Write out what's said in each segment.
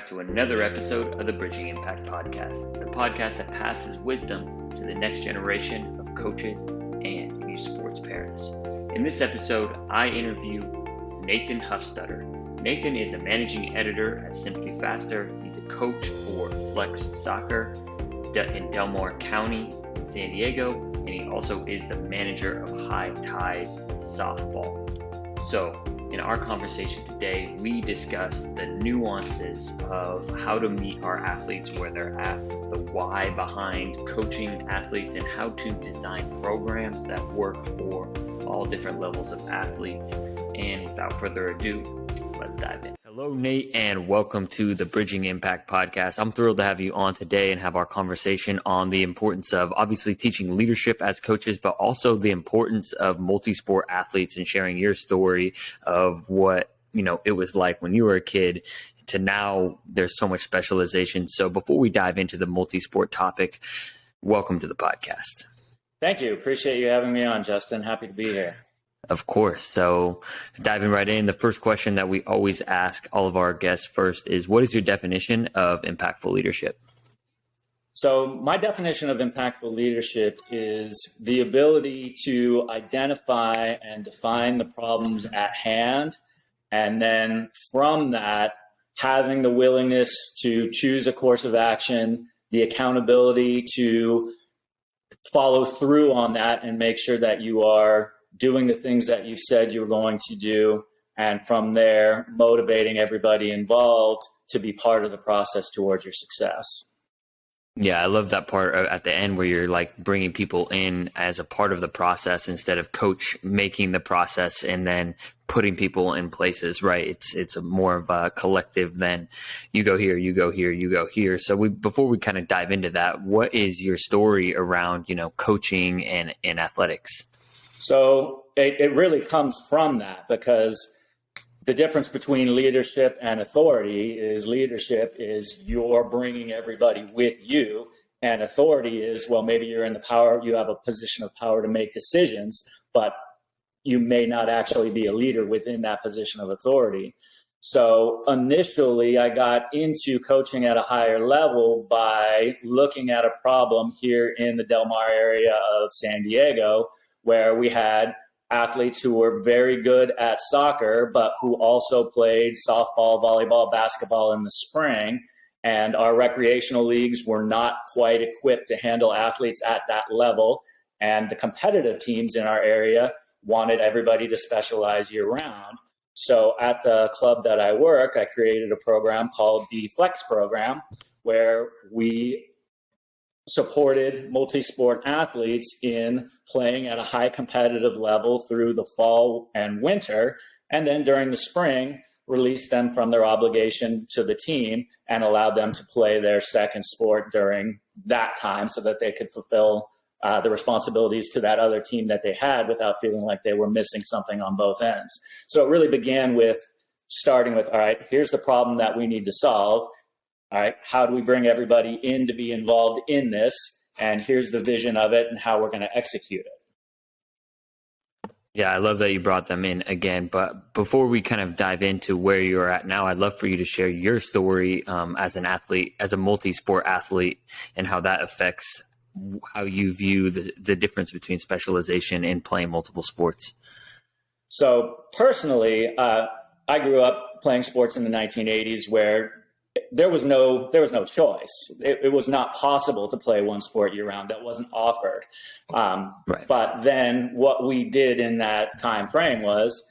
back to another episode of the Bridging Impact Podcast, the podcast that passes wisdom to the next generation of coaches and youth sports parents. In this episode, I interview Nathan Huffstutter. Nathan is a managing editor at Simply Faster. He's a coach for Flex Soccer in Delmore County in San Diego, and he also is the manager of High Tide Softball. So, in our conversation today, we discuss the nuances of how to meet our athletes where they're at, the why behind coaching athletes, and how to design programs that work for all different levels of athletes. And without further ado, let's dive in. Hello, Nate, and welcome to the Bridging Impact Podcast. I'm thrilled to have you on today and have our conversation on the importance of obviously teaching leadership as coaches, but also the importance of multi-sport athletes and sharing your story of what, it was like when you were a kid to now there's so much specialization. So before we dive into the multi-sport topic, welcome to the podcast. Thank you. Appreciate you having me on, Justin. Happy to be here. Of course. So diving right in, the first question that we always ask all of our guests first is, what is your definition of impactful leadership? So my definition of impactful leadership is the ability to identify and define the problems at hand. And then from that, having the willingness to choose a course of action, the accountability to follow through on that and make sure that you are doing the things that you said you were going to do, and from there, motivating everybody involved to be part of the process towards your success. Yeah, I love that part at the end where you're like bringing people in as a part of the process instead of coach making the process and then putting people in places, right? It's a more of a collective than you go here, you go here, you go here. So before we kind of dive into that, what is your story around, coaching and athletics? So it really comes from that, because the difference between leadership and authority is leadership is you're bringing everybody with you, and authority is, well, maybe you're in the power, you have a position of power to make decisions, but you may not actually be a leader within that position of authority. So initially I got into coaching at a higher level by looking at a problem here in the Del Mar area of San Diego, where we had athletes who were very good at soccer, but who also played softball, volleyball, basketball in the spring. And our recreational leagues were not quite equipped to handle athletes at that level. And the competitive teams in our area wanted everybody to specialize year round. So at the club that I work, I created a program called the Flex program, where we supported multi-sport athletes in playing at a high competitive level through the fall and winter, and then during the spring released them from their obligation to the team and allowed them to play their second sport during that time so that they could fulfill the responsibilities to that other team that they had without feeling like they were missing something on both ends. So it really began with starting with, all right, here's the problem that we need to solve. All right, how do we bring everybody in to be involved in this? And here's the vision of it and how we're going to execute it. Yeah, I love that you brought them in again. But before we kind of dive into where you're at now, I'd love for you to share your story as an athlete, as a multi-sport athlete, and how that affects how you view the difference between specialization and playing multiple sports. So personally, I grew up playing sports in the 1980s where there was no choice. It was not possible to play one sport year round. That wasn't offered. Right. But then what we did in that time frame was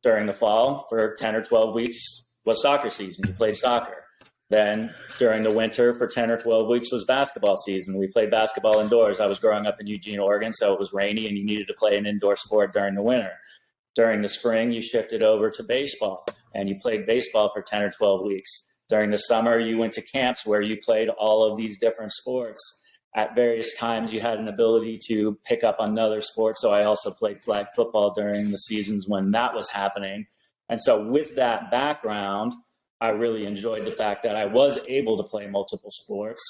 during the fall for 10 or 12 weeks was soccer season. You played soccer. Then during the winter for 10 or 12 weeks was basketball season. We played basketball indoors. I was growing up in Eugene, Oregon, so it was rainy and you needed to play an indoor sport during the winter. During the spring, you shifted over to baseball and you played baseball for 10 or 12 weeks. During the summer, you went to camps where you played all of these different sports. At various times, you had an ability to pick up another sport. So I also played flag football during the seasons when that was happening. And so with that background, I really enjoyed the fact that I was able to play multiple sports.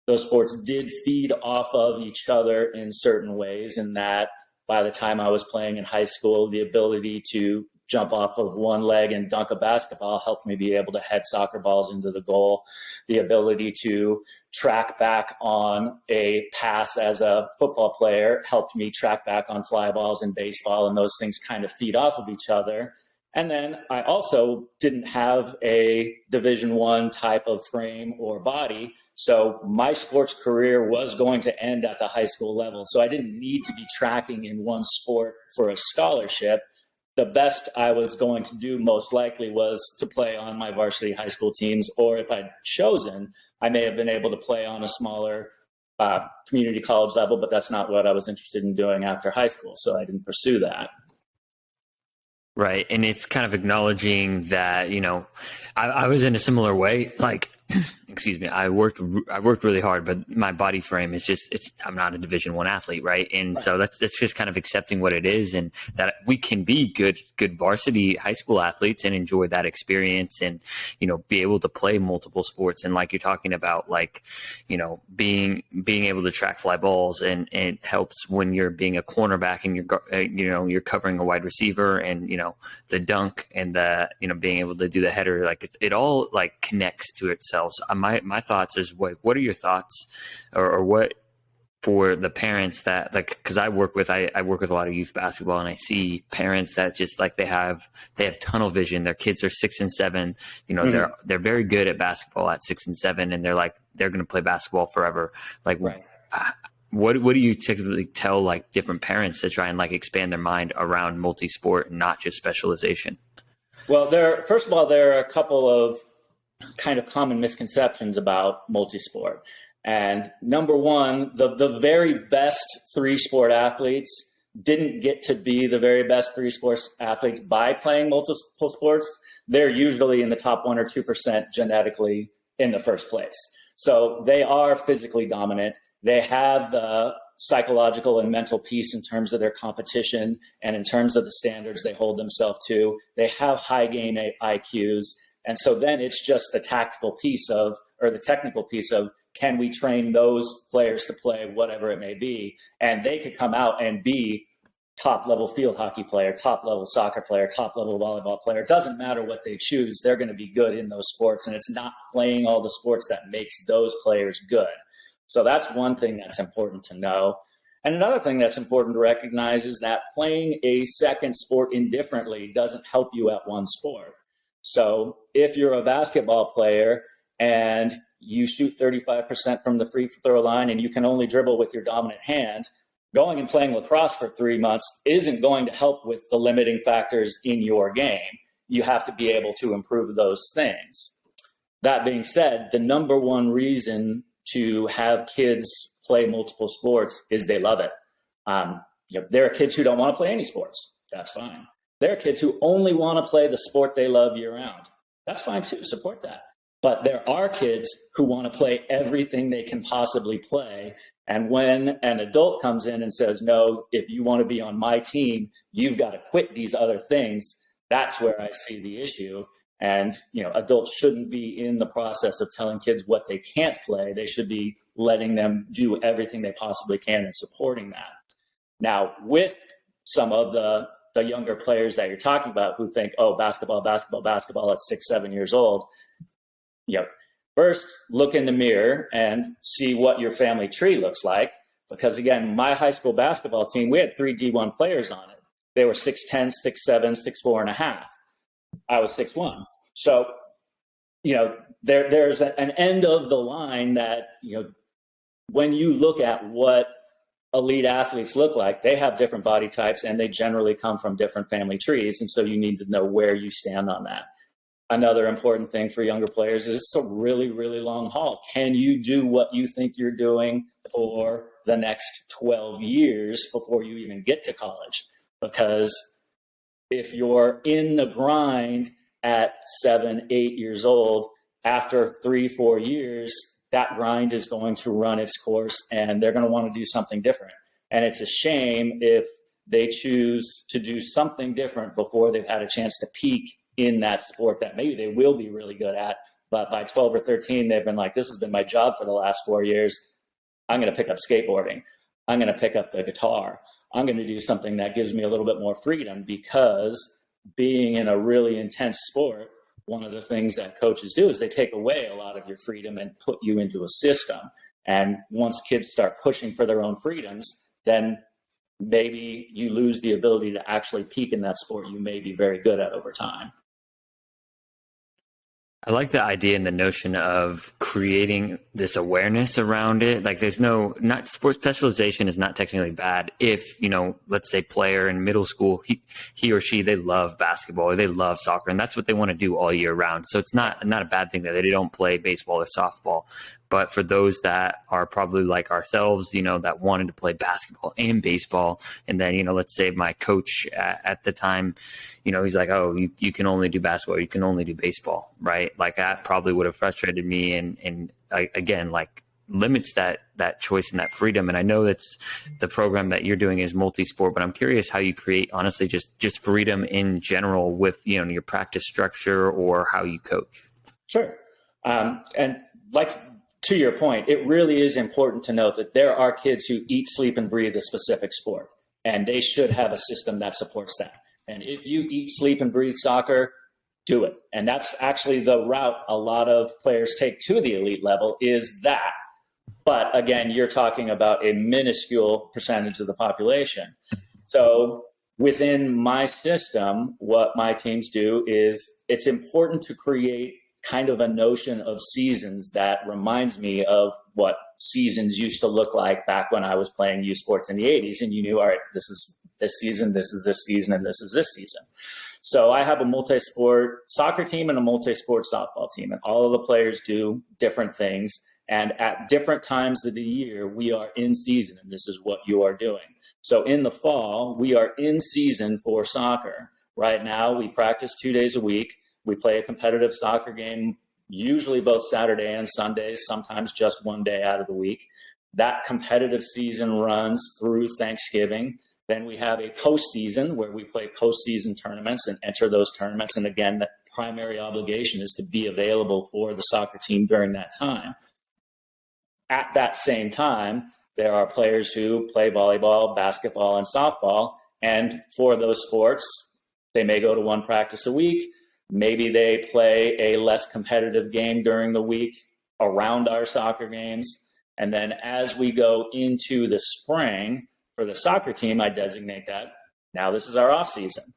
Those sports did feed off of each other in certain ways, in that by the time I was playing in high school, the ability to jump off of one leg and dunk a basketball helped me be able to head soccer balls into the goal. The ability to track back on a pass as a football player helped me track back on fly balls in baseball, and those things kind of feed off of each other. And then I also didn't have a Division I type of frame or body. So my sports career was going to end at the high school level. So I didn't need to be tracking in one sport for a scholarship. The best I was going to do most likely was to play on my varsity high school teams, or if I'd chosen, I may have been able to play on a smaller community college level, but that's not what I was interested in doing after high school. So I didn't pursue that. Right. And it's kind of acknowledging that, I was in a similar way, like, excuse me, I worked really hard, but my body frame is I'm not a Division I athlete. Right. And so that's just kind of accepting what it is, and that we can be good varsity high school athletes and enjoy that experience and, be able to play multiple sports. And like you're talking about, like, being able to track fly balls, and it helps when you're being a cornerback and you're covering a wide receiver, and, the dunk and the, being able to do the header, like it all like connects to itself. So my thoughts is, what are your thoughts, or what for the parents that, like, because I work with a lot of youth basketball, and I see parents that just like they have tunnel vision. Their kids are 6 and 7, they're very good at basketball at 6 and 7, and they're going to play basketball forever. Like, right. What do you typically tell like different parents to try and like expand their mind around multi-sport and not just specialization? Well, there are a couple of kind of common misconceptions about multi-sport. And number one, the very best 3-sport athletes didn't get to be the very best 3-sport athletes by playing multiple sports. They're usually in the top 1 or 2% genetically in the first place. So they are physically dominant. They have the psychological and mental piece in terms of their competition and in terms of the standards they hold themselves to. They have high game IQs. And so then it's just the tactical piece or the technical piece of, can we train those players to play whatever it may be? And they could come out and be top level field hockey player, top level soccer player, top level volleyball player. It doesn't matter what they choose. They're going to be good in those sports. And it's not playing all the sports that makes those players good. So that's one thing that's important to know. And another thing that's important to recognize is that playing a second sport indifferently doesn't help you at one sport. So if you're a basketball player and you shoot 35% from the free throw line and you can only dribble with your dominant hand, going and playing lacrosse for 3 months isn't going to help with the limiting factors in your game. You have to be able to improve those things. That being said, the number one reason to have kids play multiple sports is they love it. There are kids who don't want to play any sports. That's fine. There are kids who only want to play the sport they love year round. That's fine too. Support that. But there are kids who want to play everything they can possibly play. And when an adult comes in and says, no, if you want to be on my team, you've got to quit these other things, that's where I see the issue. And, adults shouldn't be in the process of telling kids what they can't play. They should be letting them do everything they possibly can and supporting that. Now, with some of the younger players that you're talking about who think, oh, basketball at 6, 7 years old, first look in the mirror and see what your family tree looks like. Because again, my high school basketball team, we had 3 D1 players on it. They were 6'10", 6'7", 6'4.5". I was 6'1". So, there's an end of the line that, when you look at what elite athletes look like, they have different body types and they generally come from different family trees. And so you need to know where you stand on that. Another important thing for younger players is it's a really, really long haul. Can you do what you think you're doing for the next 12 years before you even get to college? Because if you're in the grind at 7, 8 years old, after 3, 4 years, that grind is going to run its course and they're going to want to do something different. And it's a shame if they choose to do something different before they've had a chance to peak in that sport that maybe they will be really good at. But by 12 or 13, they've been like, this has been my job for the last 4 years. I'm going to pick up skateboarding. I'm going to pick up the guitar. I'm going to do something that gives me a little bit more freedom because being in a really intense sport, one of the things that coaches do is they take away a lot of your freedom and put you into a system. And once kids start pushing for their own freedoms, then maybe you lose the ability to actually peak in that sport you may be very good at over time. I like the idea and the notion of creating this awareness around it. Like not sports specialization is not technically bad if, let's say player in middle school, he or she, they love basketball or they love soccer and that's what they want to do all year round. So it's not a bad thing that they don't play baseball or softball. But for those that are probably like ourselves, that wanted to play basketball and baseball, and then, let's say my coach at the time, he's like, oh, you can only do basketball, you can only do baseball, right? Like that probably would have frustrated me and again, like limits that choice and that freedom. And I know that's the program that you're doing is multi-sport, but I'm curious how you create, honestly, just freedom in general with, your practice structure or how you coach. Sure. And like, to your point, it really is important to note that there are kids who eat, sleep, and breathe a specific sport, and they should have a system that supports that. And if you eat, sleep, and breathe soccer, do it. And that's actually the route a lot of players take to the elite level is that. But again, you're talking about a minuscule percentage of the population. So within my system, what my teams do is it's important to create kind of a notion of seasons that reminds me of what seasons used to look like back when I was playing youth sports in the 80s. And you knew, all right, this is this season, this is this season, and this is this season. So I have a multi-sport soccer team and a multi-sport softball team, and all of the players do different things. And at different times of the year, we are in season, and this is what you are doing. So in the fall, we are in season for soccer. Right now, we practice 2 days a week. We play a competitive soccer game, usually both Saturday and Sundays, sometimes just one day out of the week. That competitive season runs through Thanksgiving. Then we have a postseason where we play postseason tournaments and enter those tournaments. And again, the primary obligation is to be available for the soccer team during that time. At that same time, there are players who play volleyball, basketball, and softball. And for those sports, they may go to one practice a week. Maybe they play a less competitive game during the week around our soccer games. And then as we go into the spring for the soccer team, I designate that now this is our off season.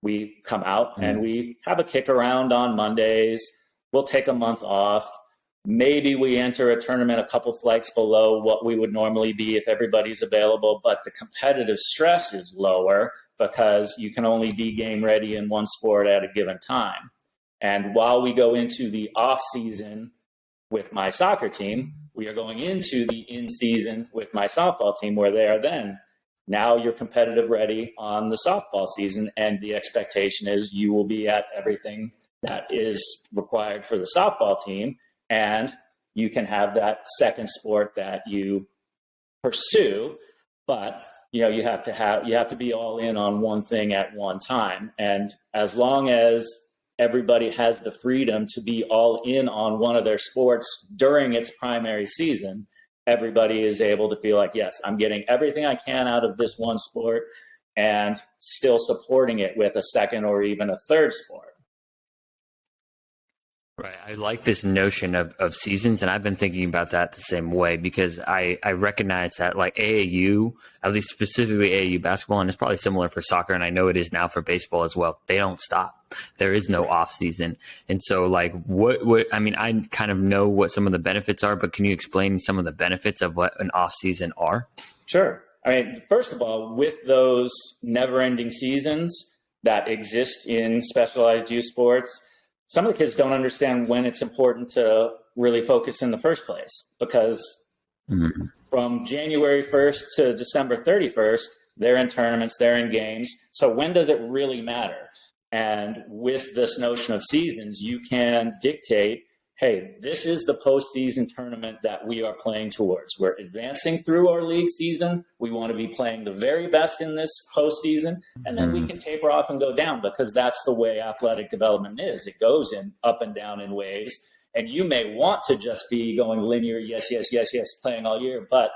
We come out and we have a kick around on Mondays. We'll take a month off. Maybe we enter a tournament a couple flights below what we would normally be if everybody's available, but the competitive stress is lower because you can only be game ready in one sport at a given time. And while we go into the off season with my soccer team, we are going into the in season with my softball team where they are then. Now you're competitive ready on the softball season, and the expectation is you will be at everything that is required for the softball team, and you can have that second sport that you pursue, but you have to be all in on one thing at one time. And as long as everybody has the freedom to be all in on one of their sports during its primary season, everybody is able to feel like, yes, I'm getting everything I can out of this one sport and still supporting it with a second or even a third sport. Right. I like this notion of seasons, and I've been thinking about that the same way because I recognize that like AAU, at least specifically AAU basketball, and it's probably similar for soccer, and I know it is now for baseball as well. They don't stop. There is no off season. And so like I mean, I kind of know what some of the benefits are, but can you explain some of the benefits of what an off season are? Sure. I mean, first of all, with those never-ending seasons that exist in specialized youth sports, some of the kids don't understand when it's important to really focus in the first place because from January 1st to December 31st, they're in tournaments, they're in games. So when does it really matter? And with this notion of seasons, you can dictate, hey, this is the postseason tournament that we are playing towards. We're advancing through our league season. We want to be playing the very best in this postseason. And then we can taper off and go down because that's the way athletic development is. It goes in up and down in waves. And you may want to just be going linear, yes, yes, yes, yes, playing all year. But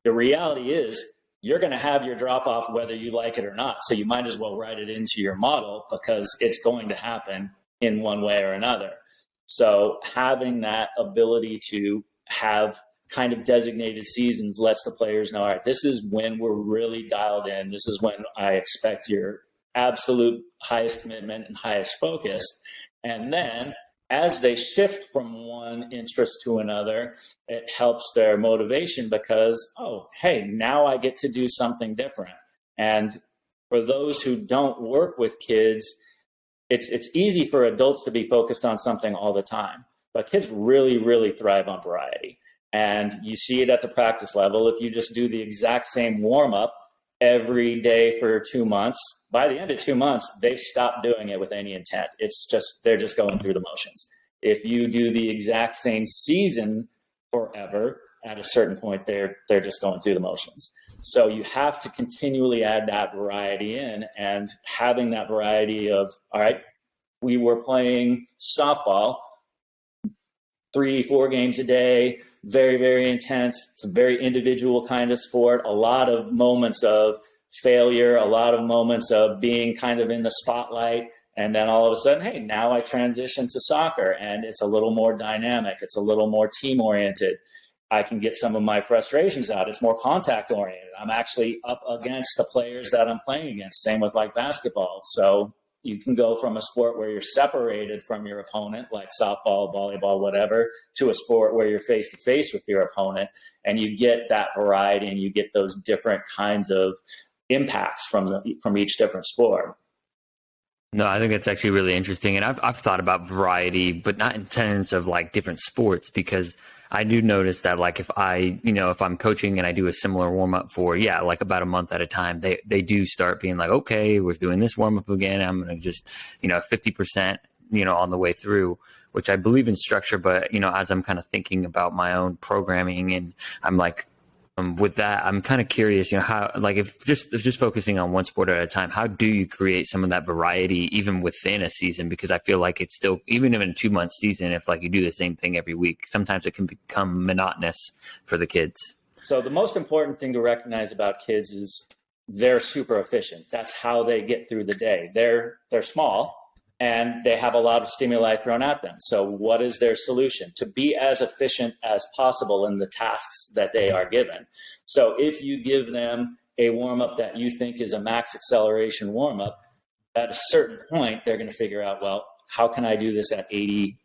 the reality is you're going to have your drop off whether you like it or not. So you might as well write it into your model because it's going to happen in one way or another. So having that ability to have kind of designated seasons lets the players know, all right, this is when we're really dialed in. This is when I expect your absolute highest commitment and highest focus. And then as they shift from one interest to another, it helps their motivation because, oh, hey, now I get to do something different. And for those who don't work with kids, it's easy for adults to be focused on something all the time, but kids really, really thrive on variety. And you see it at the practice level. If you just do the exact same warm-up every day for 2 months, by the end of 2 months, they've stopped doing it with any intent. It's just, they're just going through the motions. If you do the exact same season forever, at a certain point, they're just going through the motions. So you have to continually add that variety in, and having that variety of, all right, we were playing softball 3-4 games a day, very, very intense. It's a very individual kind of sport. A lot of moments of failure, a lot of moments of being kind of in the spotlight. And then all of a sudden, hey, now I transition to soccer and it's a little more dynamic. It's a little more team oriented. I can get some of my frustrations out. It's more contact oriented. I'm actually up against the players that I'm playing against. Same with like basketball. So you can go from a sport where you're separated from your opponent, like softball, volleyball, whatever, to a sport where you're face to face with your opponent, and you get that variety and you get those different kinds of impacts from each different sport. No, I think that's actually really interesting. And I've thought about variety, but not in terms of like different sports, because I do notice that like if I'm coaching and I do a similar warm up for, like about a month at a time, they do start being like, okay, we're doing this warm up again. I'm going to just, 50%, on the way through, which I believe in structure. But, as I'm kind of thinking about my own programming, and I'm like, with that, I'm kind of curious, how, like if just focusing on one sport at a time, how do you create some of that variety even within a season? Because I feel like it's still, even in a 2-month season, if like you do the same thing every week, sometimes it can become monotonous for the kids. So the most important thing to recognize about kids is they're super efficient. That's how they get through the day. They're small and they have a lot of stimuli thrown at them. So what is their solution? To be as efficient as possible in the tasks that they are given. So if you give them a warm-up that you think is a max acceleration warm-up, at a certain point, they're going to figure out, well, how can I do this at 80%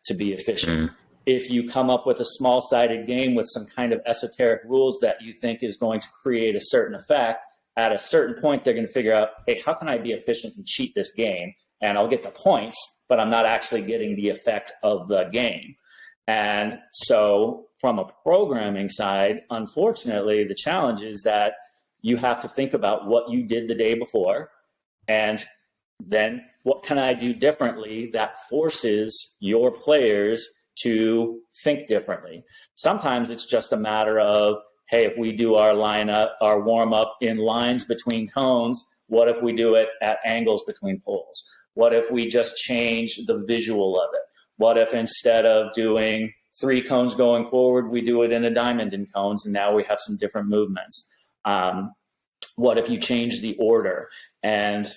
to be efficient? If you come up with a small-sided game with some kind of esoteric rules that you think is going to create a certain effect, at a certain point, they're going to figure out, hey, how can I be efficient and cheat this game? And I'll get the points, but I'm not actually getting the effect of the game. And so from a programming side, unfortunately, the challenge is that you have to think about what you did the day before, and then what can I do differently that forces your players to think differently. Sometimes it's just a matter of, hey, if we do our lineup, our warm up in lines between cones, what if we do it at angles between poles? What if we just change the visual of it? What if instead of doing 3 cones going forward, we do it in a diamond in cones, and now we have some different movements? What if you change the order? And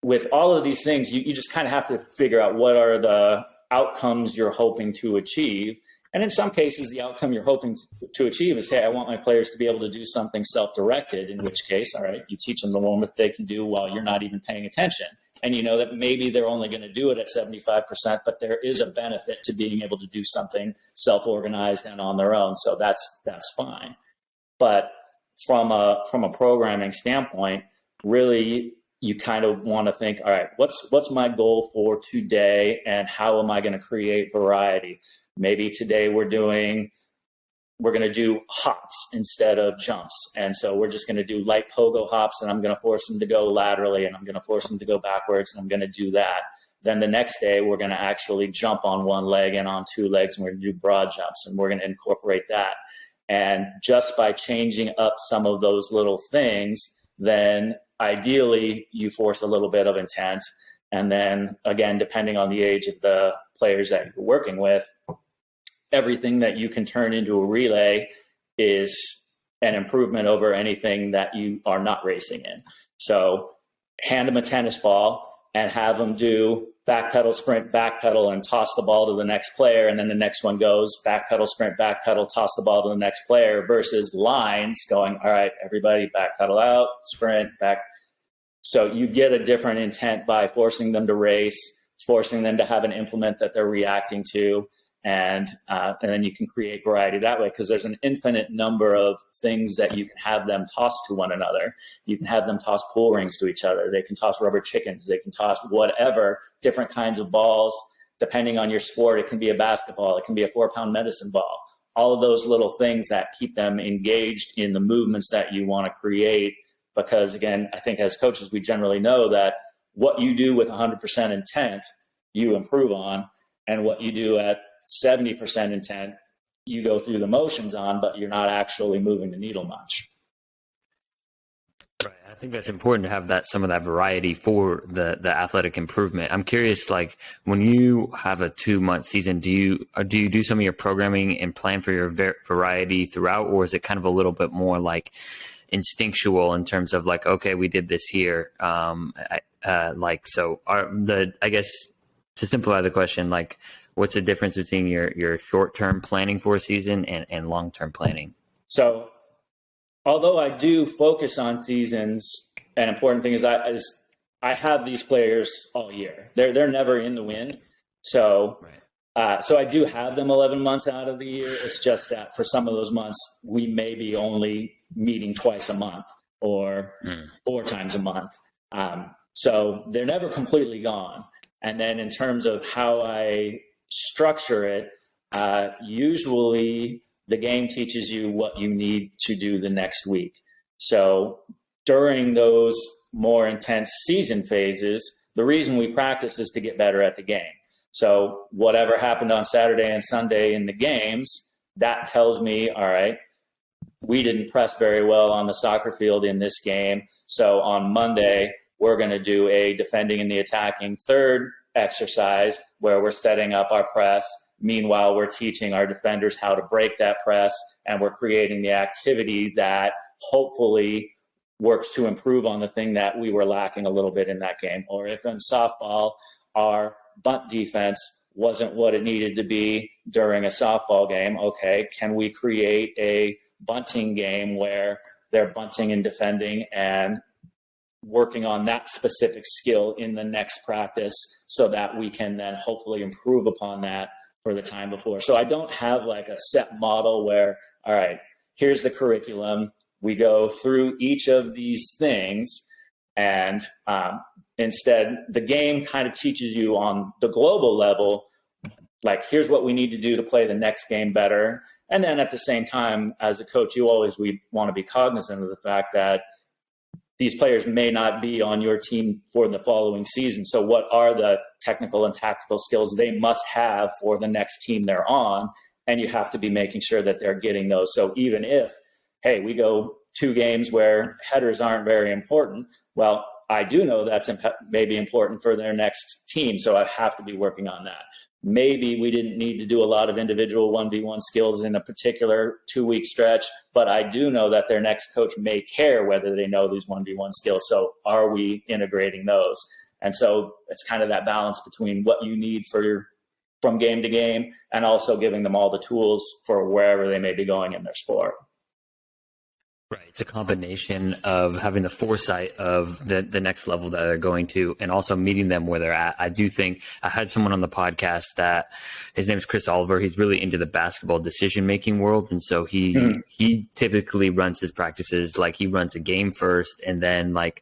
with all of these things, you just kind of have to figure out what are the outcomes you're hoping to achieve. And in some cases, the outcome you're hoping to achieve is, hey, I want my players to be able to do something self-directed, in which case, all right, you teach them the warm-up they can do while you're not even paying attention. And you know that maybe they're only going to do it at 75%, but there is a benefit to being able to do something self-organized and on their own. So that's fine. But from a programming standpoint, really, you kind of want to think, all right, what's my goal for today, and how am I going to create variety? Maybe today we're going to do hops instead of jumps. And so we're just going to do light pogo hops, and I'm going to force them to go laterally, and I'm going to force them to go backwards, and I'm going to do that. Then the next day we're going to actually jump on one leg and on 2 legs, and we're going to do broad jumps, and we're going to incorporate that. And just by changing up some of those little things, then ideally you force a little bit of intent. And then again, depending on the age of the players that you're working with, everything that you can turn into a relay is an improvement over anything that you are not racing in. So hand them a tennis ball and have them do backpedal, sprint, backpedal, and toss the ball to the next player. And then the next one goes backpedal, sprint, backpedal, toss the ball to the next player, versus lines going, all right, everybody backpedal out, sprint, back. So you get a different intent by forcing them to race, forcing them to have an implement that they're reacting to. And then you can create variety that way, because there's an infinite number of things that you can have them toss to one another. You can have them toss pool rings to each other. They can toss rubber chickens. They can toss whatever, different kinds of balls, depending on your sport. It can be a basketball. It can be a 4-pound medicine ball. All of those little things that keep them engaged in the movements that you want to create. Because again, I think as coaches, we generally know that what you do with 100% intent, you improve on, and what you do at 70% intent, you go through the motions on, but you're not actually moving the needle much. Right. I think that's important to have some of that variety for the athletic improvement. I'm curious, like when you have a 2-month season, do you do some of your programming and plan for your variety throughout, or is it kind of a little bit more like instinctual in terms of like, okay, we did this here. I guess to simplify the question, like, what's the difference between your short-term planning for a season and long-term planning? So although I do focus on seasons, an important thing is I have these players all year. They're never in the wind. So, right. So I do have them 11 months out of the year. It's just that for some of those months, we may be only meeting twice a month or 4 times a month. So they're never completely gone. And then in terms of how I structure it, usually the game teaches you what you need to do the next week. So during those more intense season phases, the reason we practice is to get better at the game. So whatever happened on Saturday and Sunday in the games, that tells me, all right, we didn't press very well on the soccer field in this game. So on Monday, we're going to do a defending and the attacking third exercise where we're setting up our press. Meanwhile, we're teaching our defenders how to break that press, and we're creating the activity that hopefully works to improve on the thing that we were lacking a little bit in that game. Or if in softball, our bunt defense wasn't what it needed to be during a softball game, okay, can we create a bunting game where they're bunting and defending and working on that specific skill in the next practice so that we can then hopefully improve upon that for the time before. So I don't have like a set model where, all right, here's the curriculum. We go through each of these things, and instead the game kind of teaches you on the global level, like here's what we need to do to play the next game better. And then at the same time, as a coach, we want to be cognizant of the fact that these players may not be on your team for the following season. So what are the technical and tactical skills they must have for the next team they're on? And you have to be making sure that they're getting those. So even if, hey, we go 2 games where headers aren't very important, well, I do know that's maybe important for their next team. So I have to be working on that. Maybe we didn't need to do a lot of individual 1v1 skills in a particular 2-week stretch, but I do know that their next coach may care whether they know these 1v1 skills. So are we integrating those? And so it's kind of that balance between what you need from game to game and also giving them all the tools for wherever they may be going in their sport. Right. It's a combination of having the foresight of the next level that they're going to and also meeting them where they're at. I do think I had someone on the podcast that his name is Chris Oliver. He's really into the basketball decision-making world. And so he typically runs his practices like he runs a game first and then like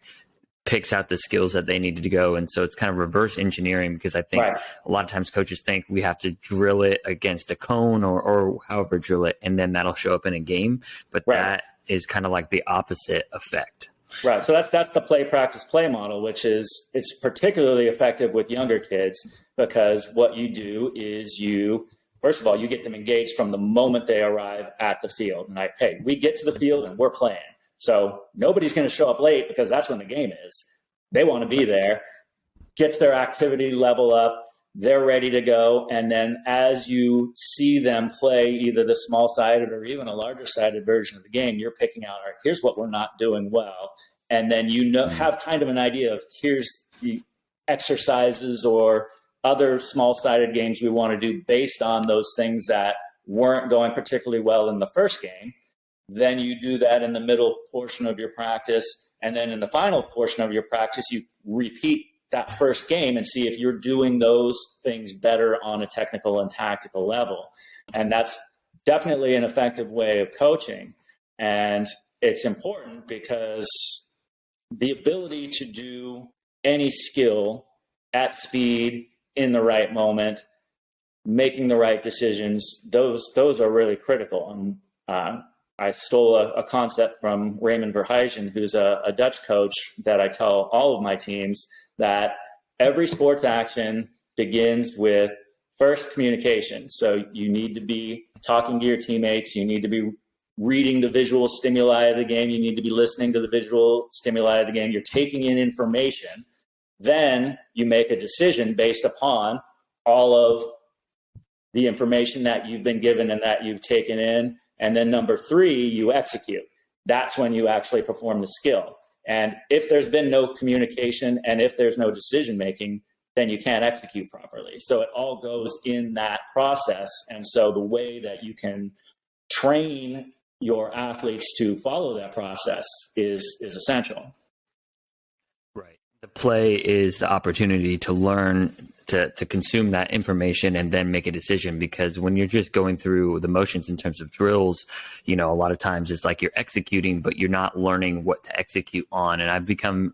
picks out the skills that they needed to go. And so it's kind of reverse engineering because I think a lot of times coaches think we have to drill it against a cone or however drill it, and then that'll show up in a game. But that is kind of like the opposite effect. Right. So that's the play, practice, play model, which is, it's particularly effective with younger kids because what you do is first of all, you get them engaged from the moment they arrive at the field. And like, hey, we get to the field and we're playing. So nobody's going to show up late because that's when the game is. They want to be there. Gets their activity level up. they're ready to go. And then as you see them play either the small-sided or even a larger-sided version of the game, you're picking out, all right, here's what we're not doing well. And then have kind of an idea of here's the exercises or other small-sided games we want to do based on those things that weren't going particularly well in the first game. Then you do that in the middle portion of your practice. And then in the final portion of your practice, you repeat that first game and see if you're doing those things better on a technical and tactical level. And that's definitely an effective way of coaching. And it's important because the ability to do any skill at speed in the right moment, making the right decisions, those are really critical. And I stole a concept from Raymond Verheyen, who's a Dutch coach, that I tell all of my teams that every sports action begins with first communication. So you need to be talking to your teammates. You need to be reading the visual stimuli of the game. You need to be listening to the visual stimuli of the game. You're taking in information. Then you make a decision based upon all of the information that you've been given and that you've taken in. And then number 3, you execute. That's when you actually perform the skill. And if there's been no communication and if there's no decision making, then you can't execute properly. So it all goes in that process. And so the way that you can train your athletes to follow that process is essential. Right. The play is the opportunity to learn, to consume that information and then make a decision, because when you're just going through the motions in terms of drills, a lot of times it's like you're executing, but you're not learning what to execute on. And I've become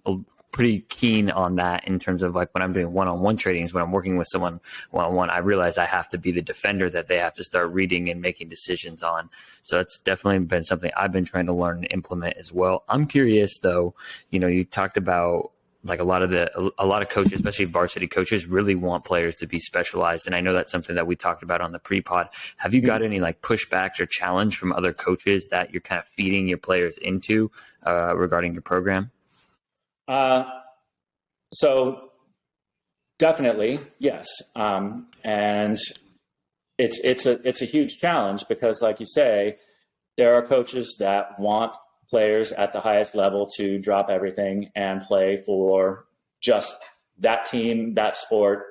pretty keen on that in terms of like when I'm doing one-on-one trainings, when I'm working with someone one-on-one, I realize I have to be the defender that they have to start reading and making decisions on. So it's definitely been something I've been trying to learn and implement as well. I'm curious though, you talked about like a lot of coaches, especially varsity coaches, really want players to be specialized. And I know that's something that we talked about on the pre-pod. Have you got any like pushbacks or challenge from other coaches that you're kind of feeding your players into regarding your program? So definitely, yes. And it's a huge challenge because, like you say, there are coaches that want players at the highest level to drop everything and play for just that team, that sport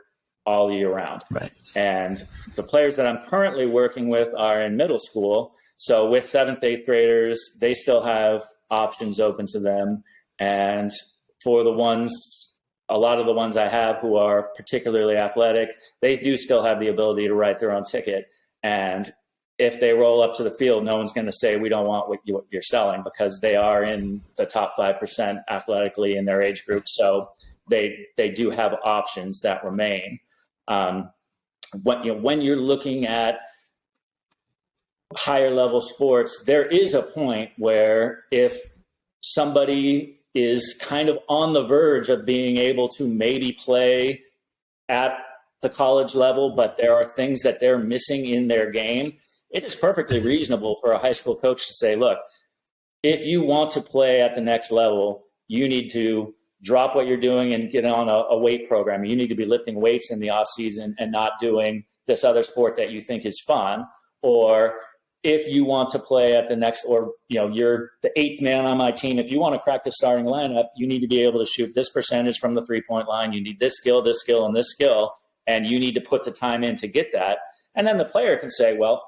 all year round. Right. And the players that I'm currently working with are in middle school. So with 7th, 8th graders, they still have options open to them. And for a lot of the ones I have who are particularly athletic, they do still have the ability to write their own ticket. And if they roll up to the field, no one's going to say, we don't want what you're selling, because they are in the top 5% athletically in their age group. So they do have options that remain. When you're looking at higher level sports, there is a point where if somebody is kind of on the verge of being able to maybe play at the college level, but there are things that they're missing in their game, it is perfectly reasonable for a high school coach to say, look, if you want to play at the next level, you need to drop what you're doing and get on a weight program. You need to be lifting weights in the off season and not doing this other sport that you think is fun. Or if you want to play at the next, or you're the 8th man on my team, if you want to crack the starting lineup, you need to be able to shoot this percentage from the 3-point line. You need this skill, and this skill, and you need to put the time in to get that. And then the player can say, well,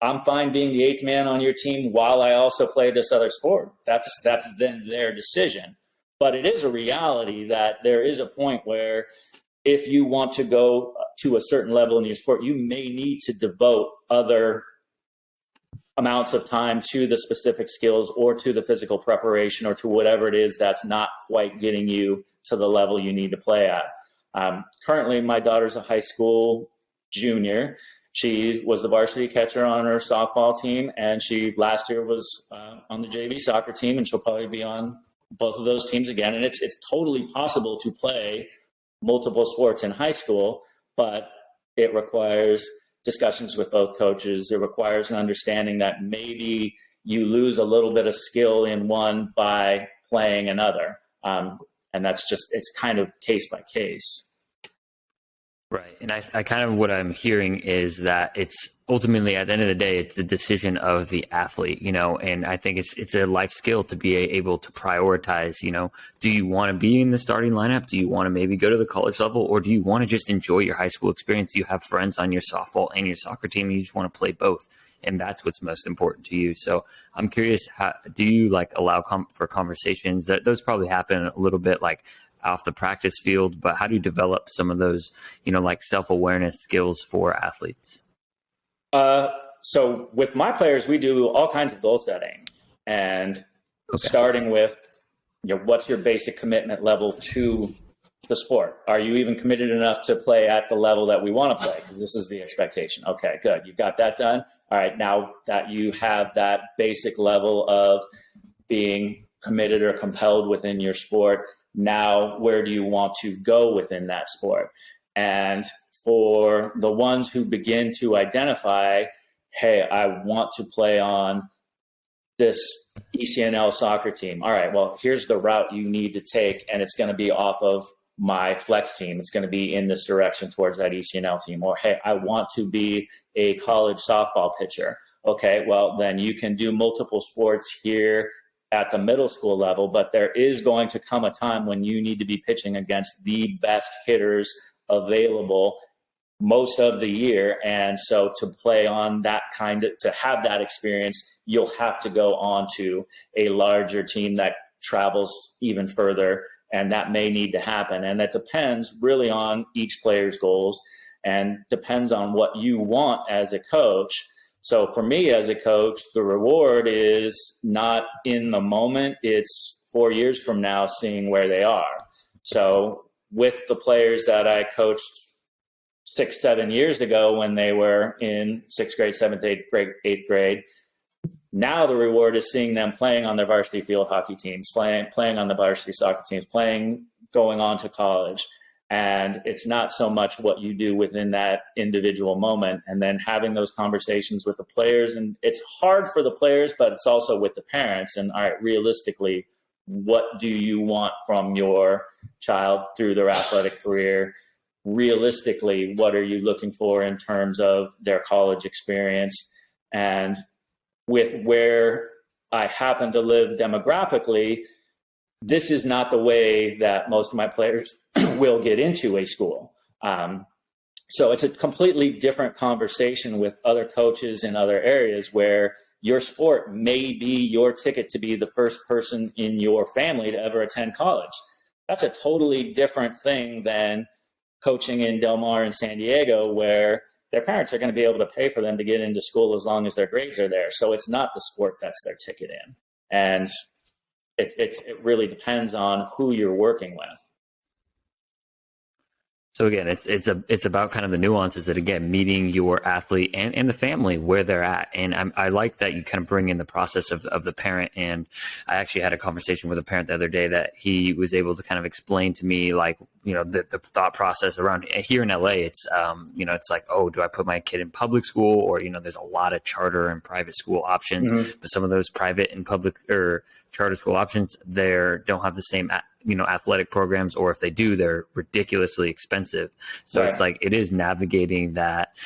I'm fine being the 8th man on your team while I also play this other sport. That's then their decision. But it is a reality that there is a point where if you want to go to a certain level in your sport, you may need to devote other amounts of time to the specific skills or to the physical preparation or to whatever it is that's not quite getting you to the level you need to play at. Currently, my daughter's a high school junior. She was the varsity catcher on her softball team, and she last year was on the JV soccer team, and she'll probably be on both of those teams again. And it's totally possible to play multiple sports in high school, but it requires discussions with both coaches. It requires an understanding that maybe you lose a little bit of skill in one by playing another. And that's just, it's kind of case by case. Right. And I kind of what I'm hearing is that it's ultimately at the end of the day, it's the decision of the athlete, and I think it's a life skill to be able to prioritize, do you want to be in the starting lineup? Do you want to maybe go to the college level, or do you want to just enjoy your high school experience? You have friends on your softball and your soccer team, and you just want to play both. And that's what's most important to you. So I'm curious, do you like allow for conversations that those probably happen a little bit like off the practice field, but how do you develop some of those, like self-awareness skills for athletes? So with my players, we do all kinds of goal setting, and starting with, what's your basic commitment level to the sport? Are you even committed enough to play at the level that we want to play? This is the expectation. Okay, good. You've got that done. All right. Now that you have that basic level of being committed or compelled within your sport, now where do you want to go within that sport? And for the ones who begin to identify, hey, I want to play on this ECNL soccer team. All right, well, here's the route you need to take, and it's going to be off of my flex team. It's going to be in this direction towards that ECNL team. Or, hey, I want to be a college softball pitcher. Okay, well, then you can do multiple sports here at the middle school level, but there is going to come a time when you need to be pitching against the best hitters available most of the year. And so to play on that to have that experience, you'll have to go on to a larger team that travels even further, and that may need to happen. And that depends really on each player's goals and depends on what you want as a coach. So for me as a coach, the reward is not in the moment, it's 4 years from now seeing where they are. So with the players that I coached 6-7 years ago when they were in 6th grade, 7th, 8th grade, now the reward is seeing them playing on their varsity field hockey teams, playing on the varsity soccer teams, going on to college. And it's not so much what you do within that individual moment, and then having those conversations with the players. And it's hard for the players, but it's also with the parents. And all right, realistically, what do you want from your child through their athletic career? Realistically, what are you looking for in terms of their college experience? And with where I happen to live demographically, this is not the way that most of my players will get into a school. So it's a completely different conversation with other coaches in other areas where your sport may be your ticket to be the first person in your family to ever attend college. That's a totally different thing than coaching in Del Mar and San Diego, where their parents are going to be able to pay for them to get into school as long as their grades are there. So it's not the sport that's their ticket in. And it really depends on who you're working with. So again, it's about kind of the nuances that, again, meeting your athlete and the family where they're at. And I like that you kind of bring in the process of the parent. And I actually had a conversation with a parent the other day that he was able to kind of explain to me, like, the thought process around here in LA. It's, it's like, oh, do I put my kid in public school? Or, there's a lot of charter and private school options, but some of those private and public or charter school options, don't have the same athletic programs, or if they do, they're ridiculously expensive. So It's like, it is navigating that,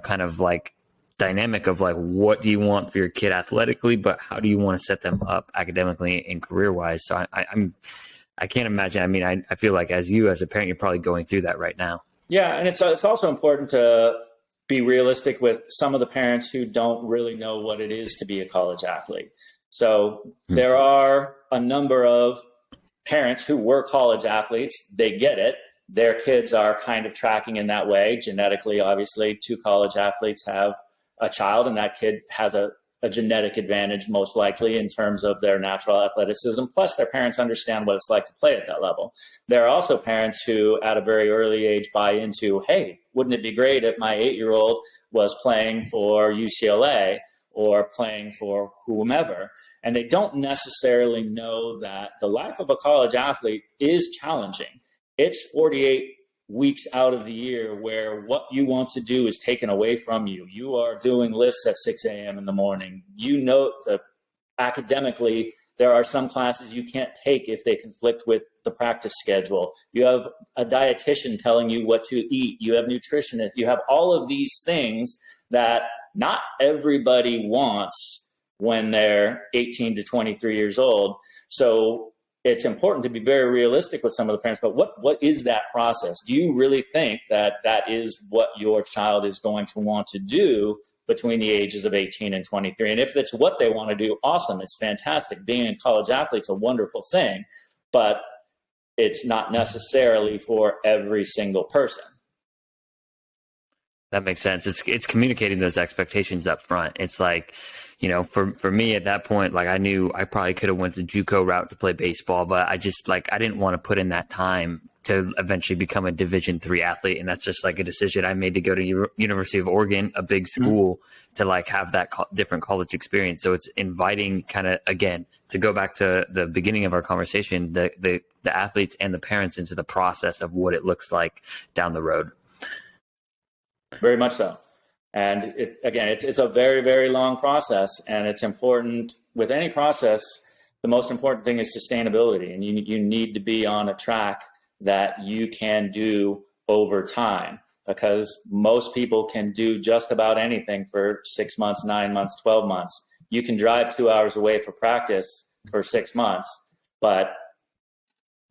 kind of like dynamic of like, what do you want for your kid athletically, but how do you want to set them up academically and career wise? So I can't imagine. I mean, I feel like as a parent, you're probably going through that right now. Yeah. And it's also important to be realistic with some of the parents who don't really know what it is to be a college athlete. So there are a number of parents who were college athletes. They get it. Their kids are kind of tracking in that way. Genetically, obviously, 2 college athletes have a child, and that kid has a genetic advantage, most likely, in terms of their natural athleticism. Plus, their parents understand what it's like to play at that level. There are also parents who, at a very early age, buy into, hey, wouldn't it be great if my 8-year-old was playing for UCLA or playing for whomever? And they don't necessarily know that the life of a college athlete is challenging. It's 48 weeks out of the year where what you want to do is taken away from you. You are doing lists at 6 a.m. in the morning. Academically, There are some classes you can't take if they conflict with the practice schedule. You have a dietitian telling you what to eat. You have nutritionists. You have all of these things that not everybody wants when they're 18 to 23 years old. So it's important to be very realistic with some of the parents, but what is that process? Do you really think that that is what your child is going to want to do between the ages of 18 and 23? And if it's what they want to do, awesome, it's fantastic. Being a college athlete's a wonderful thing, but it's not necessarily for every single person. That makes sense. It's communicating those expectations up front. It's like, for me at that point, like I knew I probably could have went the JUCO route to play baseball, but I just I didn't want to put in that time to eventually become a Division III athlete. And that's just like a decision I made to go to University of Oregon, a big school, to have that different college experience. So it's inviting kind of, again, to go back to the beginning of our conversation, the athletes and the parents into the process of what it looks like down the road. Very much so. And it's a very, very long process, and it's important with any process. The most important thing is sustainability, and you need to be on a track that you can do over time, because most people can do just about anything for 6 months, 9 months, 12 months. You can drive 2 hours away for practice for 6 months, but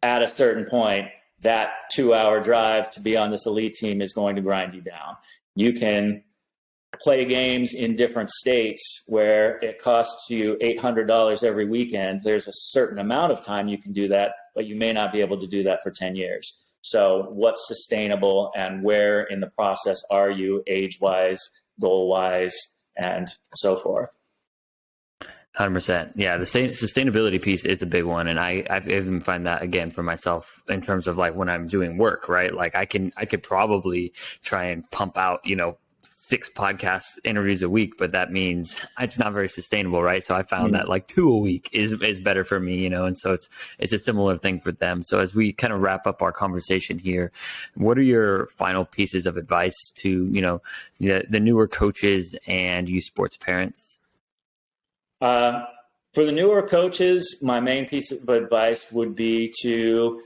at a certain point, that 2-hour drive to be on this elite team is going to grind you down. You can play games in different states where it costs you $800 every weekend. There's a certain amount of time you can do that, but you may not be able to do that for 10 years. So what's sustainable, and where in the process are you age-wise, goal-wise, and so forth? 100%. Yeah, the sustainability piece is a big one. And I even find that, again, for myself in terms of when I'm doing work, right? Like I could probably try and pump out, 6 podcast interviews a week, but that means it's not very sustainable, right? So I found that 2 a week is better for me, and so it's a similar thing for them. So as we kind of wrap up our conversation here, what are your final pieces of advice to, the newer coaches and youth sports parents? For the newer coaches, my main piece of advice would be to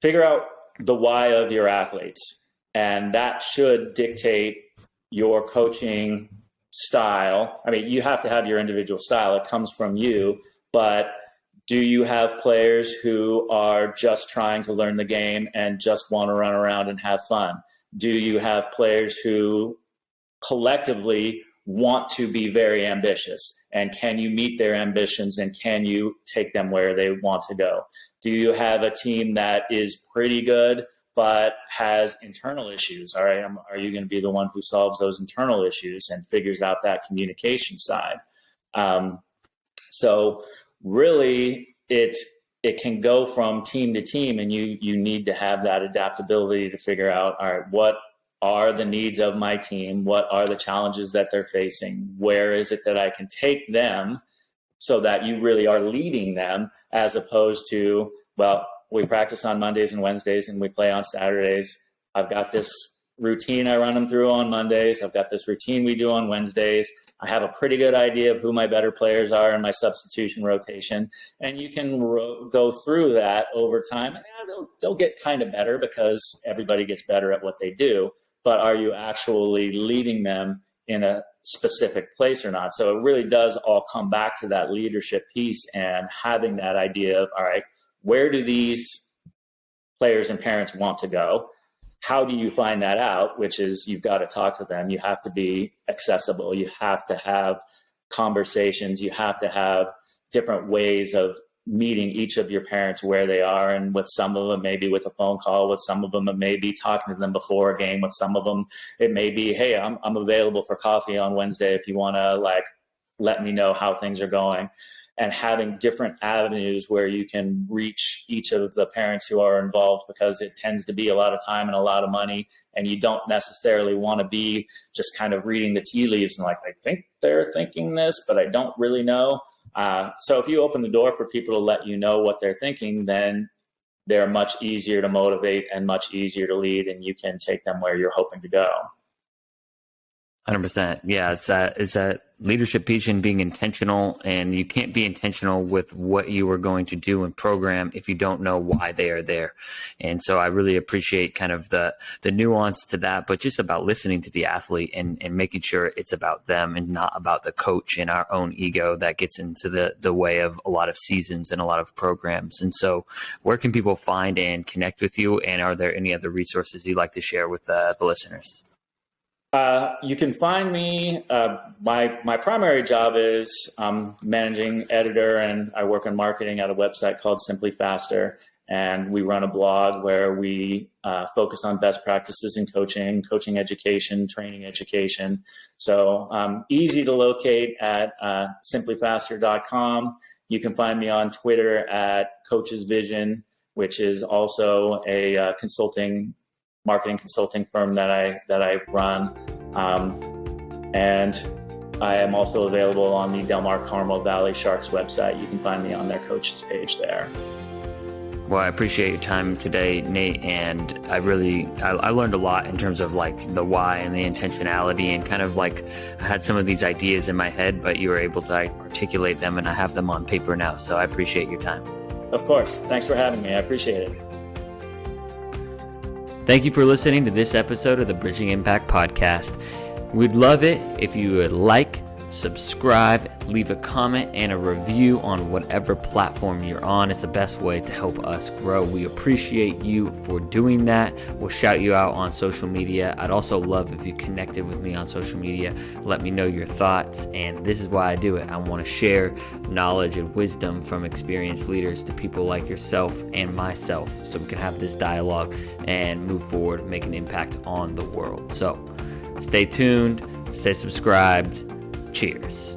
figure out the why of your athletes. And that should dictate your coaching style. I mean, you have to have your individual style. It comes from you. But do you have players who are just trying to learn the game and just want to run around and have fun? Do you have players who collectively want to be very ambitious, and can you meet their ambitions, and can you take them where they want to go? Do you have a team that is pretty good but has internal issues? All right, are you going to be the one who solves those internal issues and figures out that communication side? So really it can go from team to team, and you need to have that adaptability to figure out, all right, what are the needs of my team? What are the challenges that they're facing? Where is it that I can take them so that you really are leading them, as opposed to, well, we practice on Mondays and Wednesdays and we play on Saturdays. I've got this routine I run them through on Mondays. I've got this routine we do on Wednesdays. I have a pretty good idea of who my better players are in my substitution rotation. And you can go through that over time. And they'll get kind of better because everybody gets better at what they do. But are you actually leading them in a specific place or not? So it really does all come back to that leadership piece and having that idea of, all right, where do these players and parents want to go? How do you find that out? Which is, you've got to talk to them. You have to be accessible. You have to have conversations. You have to have different ways of meeting each of your parents where they are. And with some of them, maybe with a phone call. With some of them, it may be talking to them before a game. With some of them, it may be, hey, I'm available for coffee on Wednesday if you want to let me know how things are going. And having different avenues where you can reach each of the parents who are involved, because it tends to be a lot of time and a lot of money, and you don't necessarily want to be just kind of reading the tea leaves and I think they're thinking this, but I don't really know. So if you open the door for people to let you know what they're thinking, then they're much easier to motivate and much easier to lead, and you can take them where you're hoping to go. 100%. Yeah, it's that leadership piece and being intentional, and you can't be intentional with what you are going to do and program if you don't know why they are there. And so I really appreciate kind of the nuance to that, but just about listening to the athlete and making sure it's about them and not about the coach and our own ego that gets into the way of a lot of seasons and a lot of programs. And so where can people find and connect with you? And are there any other resources you'd like to share with the listeners? You can find me. My primary job is managing editor, and I work on marketing at a website called Simply Faster. And we run a blog where we focus on best practices in coaching education, training education. So easy to locate at simplyfaster.com. You can find me on Twitter at Coach's Vision, which is also a marketing consulting firm that I run, and I am also available on the Delmore Carmel Valley Sharks website. You can find me on their coaches page there. Well, I appreciate your time today, Nate, and I learned a lot in terms of like the why and the intentionality, and kind of like I had some of these ideas in my head, but you were able to articulate them, and I have them on paper now. So I appreciate your time. Of course. Thanks for having me. I appreciate it. Thank you for listening to this episode of the Bridging Impact Podcast. We'd love it if you would like, subscribe, leave a comment and a review on whatever platform you're on. It's the best way to help us grow. We appreciate you for doing that. We'll shout you out on social media. I'd also love if you connected with me on social media. Let me know your thoughts. And this is why I do it. I want to share knowledge and wisdom from experienced leaders to people like yourself and myself, so we can have this dialogue and move forward, make an impact on the world. So stay tuned, stay subscribed. Cheers.